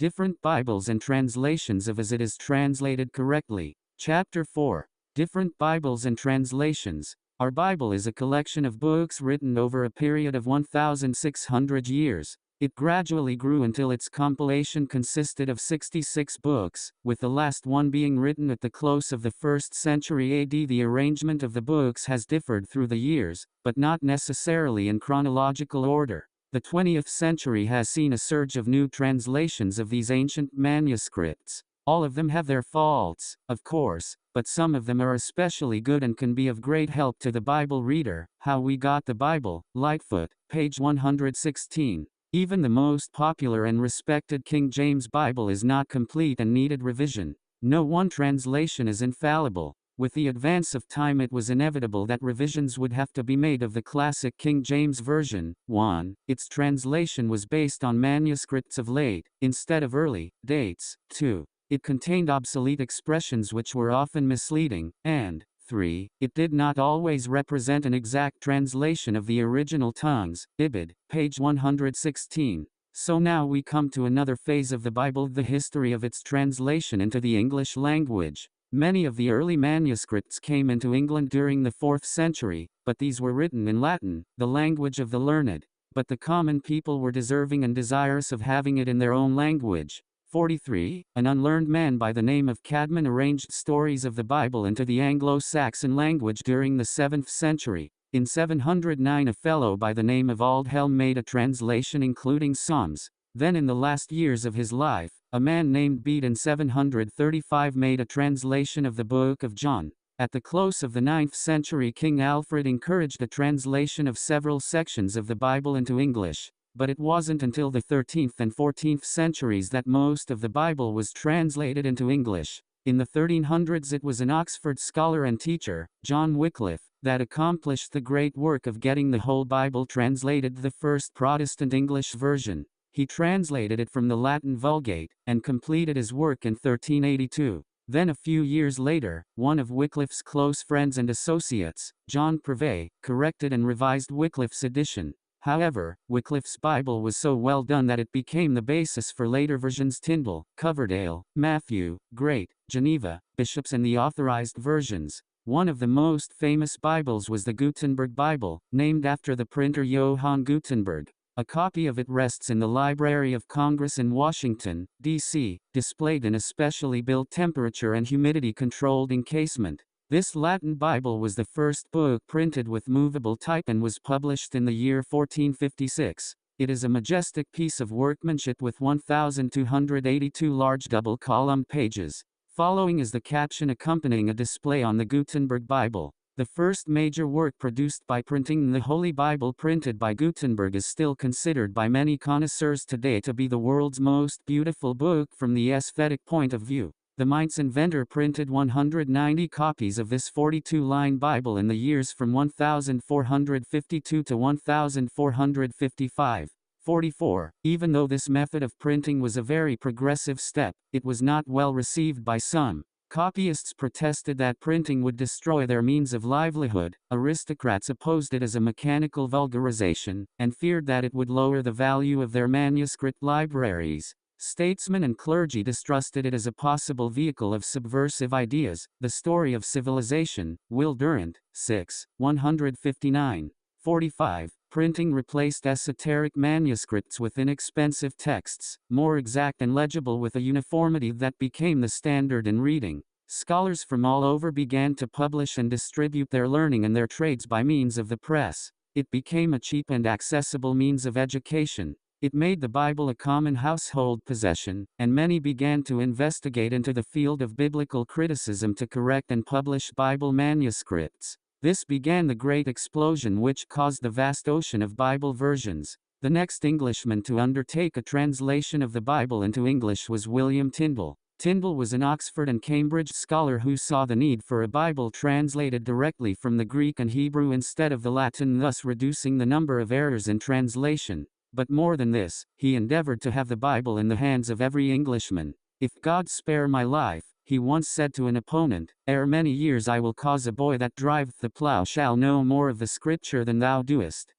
Different Bibles and translations of as it is translated correctly. Chapter 4. Different Bibles and translations. Our Bible is a collection of books written over a period of 1,600 years. It gradually grew until its compilation consisted of 66 books, with the last one being written at the close of the 1st century AD. The arrangement of the books has differed through the years, but not necessarily in chronological order. The 20th century has seen a surge of new translations of these ancient manuscripts. All of them have their faults, of course, but some of them are especially good and can be of great help to the Bible reader. How We Got the Bible, Lightfoot, page 116. Even the most popular and respected King James Bible is not complete and needed revision. No one translation is infallible. With the advance of time, it was inevitable that revisions would have to be made of the classic King James Version. 1. Its translation was based on manuscripts of late, instead of early, dates. 2. It contained obsolete expressions which were often misleading, and 3. It did not always represent an exact translation of the original tongues. Ibid, page 116. So now we come to another phase of the Bible, the history of its translation into the English language. Many of the early manuscripts came into England during the 4th century, but these were written in Latin, the language of the learned. But the common people were deserving and desirous of having it in their own language. 43. An unlearned man by the name of Cadman arranged stories of the Bible into the Anglo-Saxon language during the 7th century. In 709, a fellow by the name of Aldhelm made a translation including Psalms. Then in the last years of his life, a man named Bede in 735 made a translation of the Book of John. At the close of the 9th century, King Alfred encouraged the translation of several sections of the Bible into English. But it wasn't until the 13th and 14th centuries that most of the Bible was translated into English. In the 1300s, it was an Oxford scholar and teacher, John Wycliffe, that accomplished the great work of getting the whole Bible translated, the first Protestant English version. He translated it from the Latin Vulgate, and completed his work in 1382. Then a few years later, one of Wycliffe's close friends and associates, John Purvey, corrected and revised Wycliffe's edition. However, Wycliffe's Bible was so well done that it became the basis for later versions. Tyndale, Coverdale, Matthew, Great, Geneva, Bishops, and the authorized versions. One of the most famous Bibles was the Gutenberg Bible, named after the printer Johann Gutenberg. A copy of it rests in the Library of Congress in Washington, D.C., displayed in a specially built temperature and humidity controlled encasement. This Latin Bible was the first book printed with movable type and was published in the year 1456. It is a majestic piece of workmanship with 1,282 large double-columned pages. Following is the caption accompanying a display on the Gutenberg Bible. The first major work produced by printing, the Holy Bible printed by Gutenberg, is still considered by many connoisseurs today to be the world's most beautiful book from the aesthetic point of view. The Mainz inventor printed 190 copies of this 42-line Bible in the years from 1452 to 1455. 44. Even though this method of printing was a very progressive step, it was not well received by some. Copyists protested that printing would destroy their means of livelihood, aristocrats opposed it as a mechanical vulgarization, and feared that it would lower the value of their manuscript libraries. Statesmen and clergy distrusted it as a possible vehicle of subversive ideas. The Story of Civilization, Will Durant, 6, 159. 45. Printing replaced esoteric manuscripts with inexpensive texts, more exact and legible with a uniformity that became the standard in reading. Scholars from all over began to publish and distribute their learning and their trades by means of the press. It became a cheap and accessible means of education. It made the Bible a common household possession, and many began to investigate into the field of biblical criticism to correct and publish Bible manuscripts. This began the great explosion which caused the vast ocean of Bible versions. The next Englishman to undertake a translation of the Bible into English was William Tyndale. Tyndale was an Oxford and Cambridge scholar who saw the need for a Bible translated directly from the Greek and Hebrew instead of the Latin, thus reducing the number of errors in translation. But more than this, he endeavored to have the Bible in the hands of every Englishman. "If God spare my life," he once said to an opponent, "ere many years I will cause a boy that driveth the plough shall know more of the Scripture than thou doest."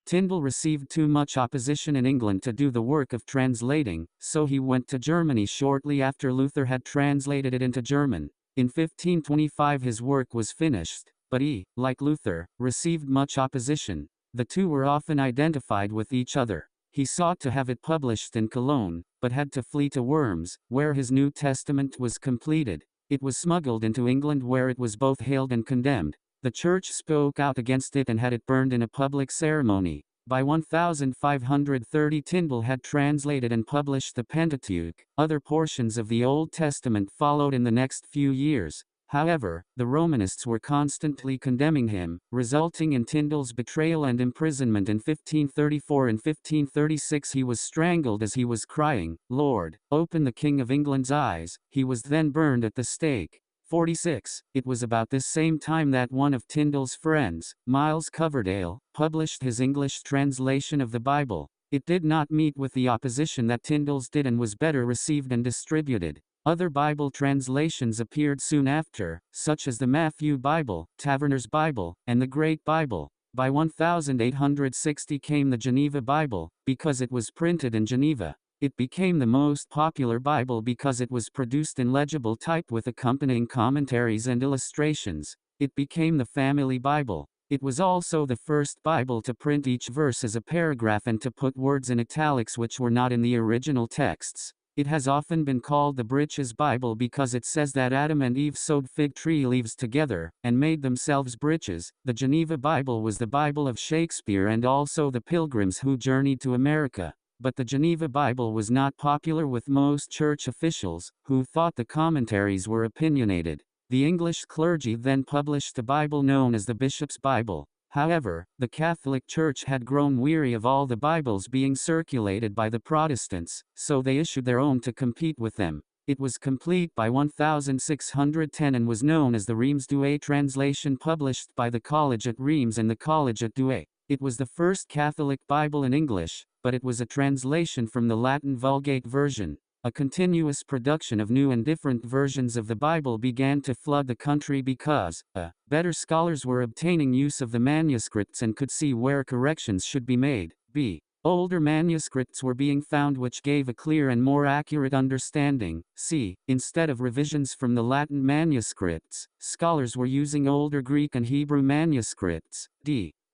Tyndale received too much opposition in England to do the work of translating, so he went to Germany shortly after Luther had translated it into German. In 1525 his work was finished, but he, like Luther, received much opposition. The two were often identified with each other. He sought to have it published in Cologne, but had to flee to Worms, where his New Testament was completed. It was smuggled into England, where it was both hailed and condemned. The church spoke out against it and had it burned in a public ceremony. By 1530 Tyndale had translated and published the Pentateuch. Other portions of the Old Testament followed in the next few years. However, the Romanists were constantly condemning him, resulting in Tyndale's betrayal and imprisonment in 1534 and 1536. He was strangled as he was crying, "Lord, open the King of England's eyes." He was then burned at the stake. 46. It was about this same time that one of Tyndale's friends, Miles Coverdale, published his English translation of the Bible. It did not meet with the opposition that Tyndale's did and was better received and distributed. Other Bible translations appeared soon after, such as the Matthew Bible, Taverner's Bible, and the Great Bible. By 1860 came the Geneva Bible, because it was printed in Geneva. It became the most popular Bible because it was produced in legible type with accompanying commentaries and illustrations. It became the Family Bible. It was also the first Bible to print each verse as a paragraph and to put words in italics which were not in the original texts. It has often been called the Breeches Bible because it says that Adam and Eve sewed fig tree leaves together, and made themselves breeches. The Geneva Bible was the Bible of Shakespeare and also the Pilgrims who journeyed to America. But the Geneva Bible was not popular with most church officials, who thought the commentaries were opinionated. The English clergy then published a Bible known as the Bishop's Bible. However, the Catholic Church had grown weary of all the Bibles being circulated by the Protestants, so they issued their own to compete with them. It was complete by 1610 and was known as the Reims-Douay translation, published by the College at Reims and the College at Douay. It was the first Catholic Bible in English, but it was a translation from the Latin Vulgate version. A continuous production of new and different versions of the Bible began to flood the country because better scholars were obtaining use of the manuscripts and could see where corrections should be made. Older manuscripts were being found which gave a clear and more accurate understanding. Instead of revisions from the Latin manuscripts, scholars were using older Greek and Hebrew manuscripts.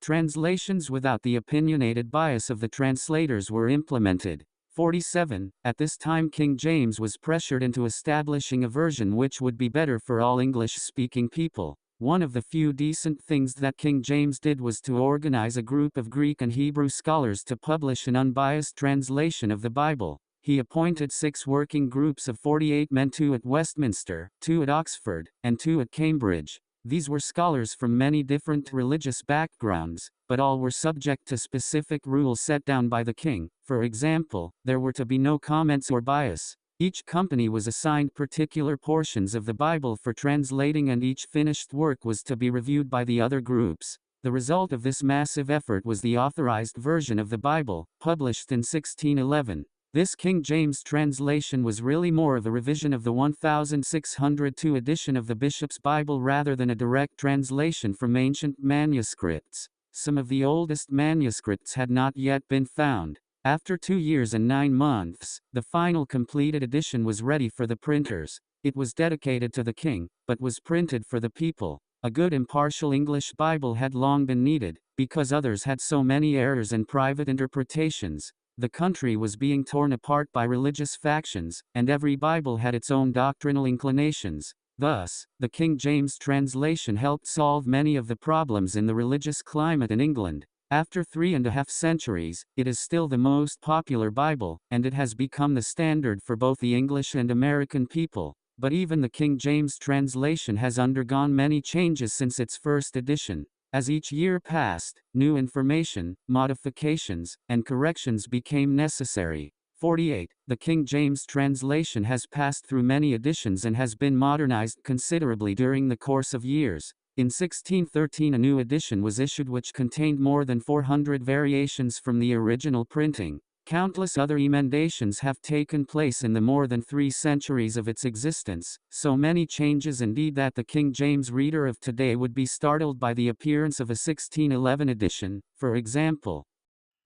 Translations without the opinionated bias of the translators were implemented. 47. At this time King James was pressured into establishing a version which would be better for all English-speaking people. One of the few decent things that King James did was to organize a group of Greek and Hebrew scholars to publish an unbiased translation of the Bible. He appointed 6 working groups of 48 men, 2 at Westminster, 2 at Oxford, and 2 at Cambridge. These were scholars from many different religious backgrounds, but all were subject to specific rules set down by the king. For example, there were to be no comments or bias. Each company was assigned particular portions of the Bible for translating, and each finished work was to be reviewed by the other groups. The result of this massive effort was the authorized version of the Bible, published in 1611. This King James translation was really more of a revision of the 1602 edition of the Bishop's Bible rather than a direct translation from ancient manuscripts. Some of the oldest manuscripts had not yet been found. After 2 years and 9 months, the final completed edition was ready for the printers. It was dedicated to the king, but was printed for the people. A good impartial English Bible had long been needed, because others had so many errors and private interpretations. The country was being torn apart by religious factions, and every Bible had its own doctrinal inclinations. Thus, the King James translation helped solve many of the problems in the religious climate in England. After 3.5 centuries, it is still the most popular Bible, and it has become the standard for both the English and American people. But even the King James translation has undergone many changes since its first edition. As each year passed, new information, modifications, and corrections became necessary. 48. The King James translation has passed through many editions and has been modernized considerably during the course of years. In 1613 a new edition was issued which contained more than 400 variations from the original printing. Countless other emendations have taken place in the more than 3 centuries of its existence, so many changes indeed that the King James reader of today would be startled by the appearance of a 1611 edition. For example,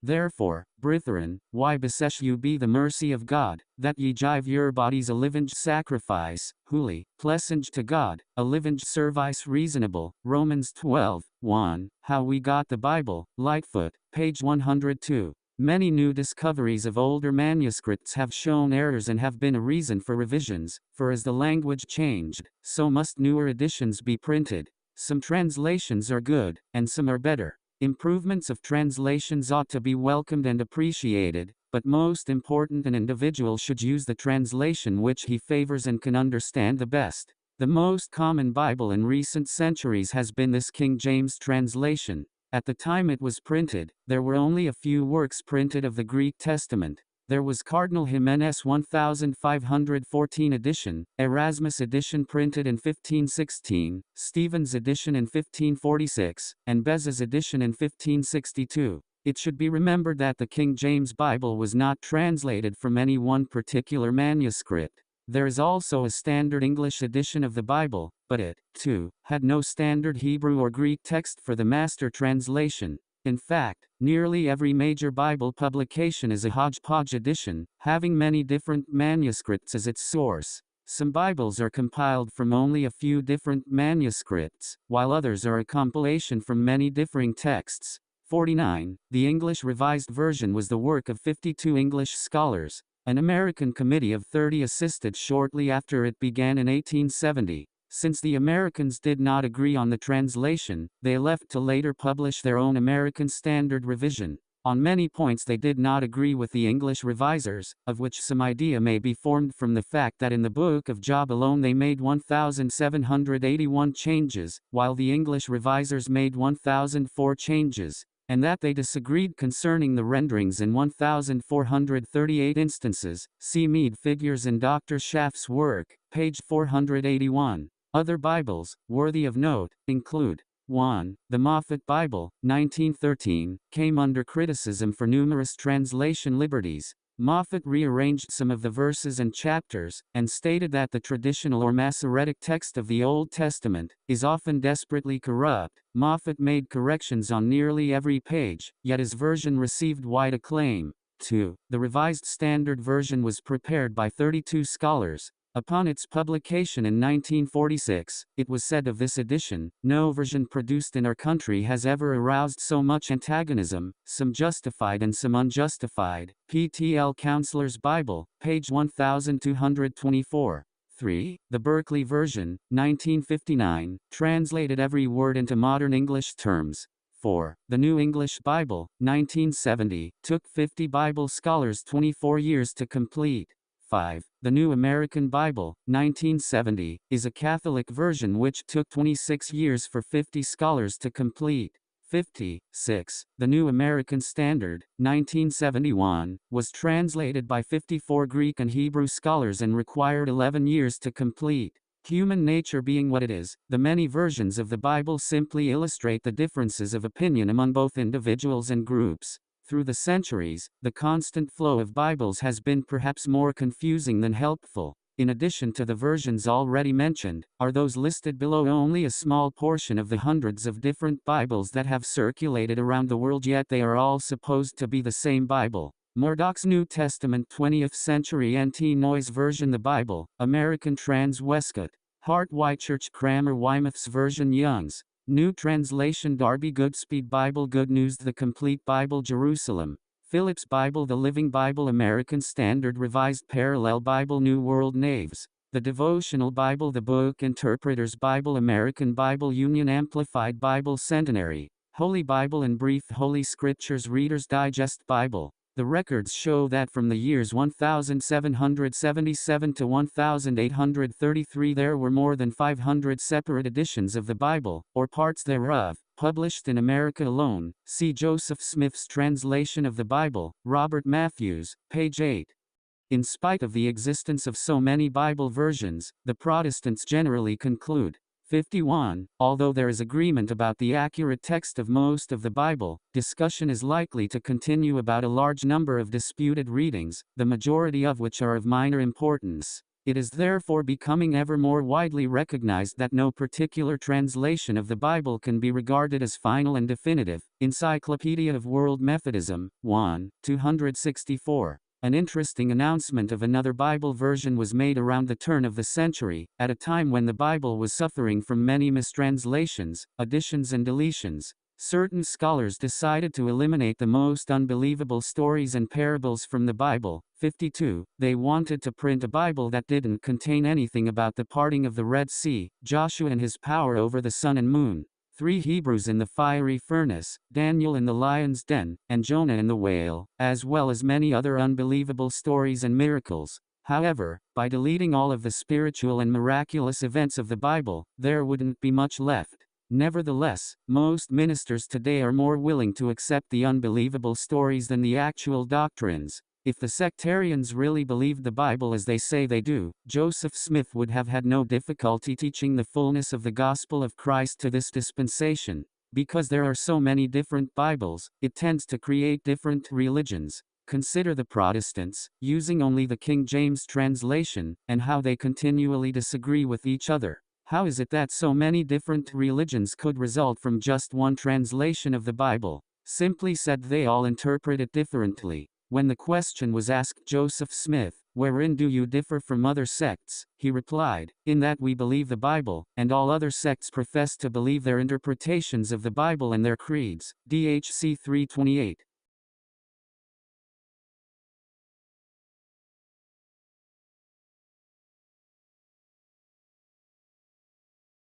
Therefore, brethren, why beseech you be the mercy of God, that ye give your bodies a living sacrifice, holy, pleasant to God, a living service reasonable. Romans 12:1. How we got the Bible, Lightfoot, page 102. Many new discoveries of older manuscripts have shown errors and have been a reason for revisions, for as the language changed, so must newer editions be printed. Some translations are good, and some are better. Improvements of translations ought to be welcomed and appreciated, but most important, an individual should use the translation which he favors and can understand the best. The most common Bible in recent centuries has been this King James translation. At the time it was printed, there were only a few works printed of the Greek Testament. There was Cardinal Jimenez 1514 edition, Erasmus edition printed in 1516, Stephen's edition in 1546, and Beza's edition in 1562. It should be remembered that the King James Bible was not translated from any one particular manuscript. There is also a standard English edition of the Bible, but it, too, had no standard Hebrew or Greek text for the master translation. In fact, nearly every major Bible publication is a hodgepodge edition, having many different manuscripts as its source. Some Bibles are compiled from only a few different manuscripts, while others are a compilation from many differing texts. 49. The English Revised Version was the work of 52 English scholars. An American committee of 30 assisted shortly after it began in 1870. Since the Americans did not agree on the translation, they left to later publish their own American Standard Revision. On many points they did not agree with the English revisers, of which some idea may be formed from the fact that in the Book of Job alone they made 1,781 changes, while the English revisers made 1,004 changes, and that they disagreed concerning the renderings in 1,438 instances. See Mead figures in Dr. Schaff's work, page 481. Other Bibles, worthy of note, include 1. The Moffat Bible, 1913, came under criticism for numerous translation liberties. Moffat rearranged some of the verses and chapters, and stated that the traditional or Masoretic text of the Old Testament is often desperately corrupt. Moffat made corrections on nearly every page, yet his version received wide acclaim. 2. The Revised Standard Version was prepared by 32 scholars. Upon its publication in 1946, it was said of this edition, "No version produced in our country has ever aroused so much antagonism, some justified and some unjustified." PTL Counselor's Bible, page 1224. 3. The Berkeley Version, 1959, translated every word into modern English terms. 4. The New English Bible, 1970, took 50 Bible scholars 24 years to complete. 5. The New American Bible, 1970, is a Catholic version which took 26 years for 50 scholars to complete. 56. The New American Standard, 1971, was translated by 54 Greek and Hebrew scholars and required 11 years to complete. Human nature being what it is, the many versions of the Bible simply illustrate the differences of opinion among both individuals and groups. Through the centuries, the constant flow of Bibles has been perhaps more confusing than helpful. In addition to the versions already mentioned, are those listed below only a small portion of the hundreds of different Bibles that have circulated around the world, yet they are all supposed to be the same Bible. Murdoch's New Testament 20th Century NT Noise Version, the Bible, American Trans Westcott, Hart Whitechurch Cranmer Weymouth's Version, Young's New Translation, Darby Goodspeed Bible, Good News, The Complete Bible, Jerusalem, Phillips Bible, The Living Bible, American Standard Revised Parallel Bible, New World Naves, The Devotional Bible, The Book Interpreter's Bible, American Bible Union Amplified Bible, Centenary, Holy Bible in Brief, Holy Scriptures Reader's Digest Bible. The records show that from the years 1777 to 1833 there were more than 500 separate editions of the Bible, or parts thereof, published in America alone. See Joseph Smith's translation of the Bible, Robert Matthews, page 8. In spite of the existence of so many Bible versions, the Protestants generally conclude. 51. Although there is agreement about the accurate text of most of the Bible, discussion is likely to continue about a large number of disputed readings, the majority of which are of minor importance. It is therefore becoming ever more widely recognized that no particular translation of the Bible can be regarded as final and definitive. Encyclopedia of World Methodism, 1, 264. An interesting announcement of another Bible version was made around the turn of the century, at a time when the Bible was suffering from many mistranslations, additions and deletions. Certain scholars decided to eliminate the most unbelievable stories and parables from the Bible. 52. They wanted to print a Bible that didn't contain anything about the parting of the Red Sea, Joshua and his power over the sun and moon, 3 Hebrews in the fiery furnace, Daniel in the lion's den, and Jonah in the whale, as well as many other unbelievable stories and miracles. However, by deleting all of the spiritual and miraculous events of the Bible, there wouldn't be much left. Nevertheless, most ministers today are more willing to accept the unbelievable stories than the actual doctrines. If the sectarians really believed the Bible as they say they do, Joseph Smith would have had no difficulty teaching the fullness of the gospel of Christ to this dispensation. Because there are so many different Bibles, it tends to create different religions. Consider the Protestants, using only the King James translation, and how they continually disagree with each other. How is it that so many different religions could result from just one translation of the Bible? Simply said, they all interpret it differently. When the question was asked Joseph Smith, "Wherein do you differ from other sects?" he replied, "In that we believe the Bible, and all other sects profess to believe their interpretations of the Bible and their creeds." DHC 328.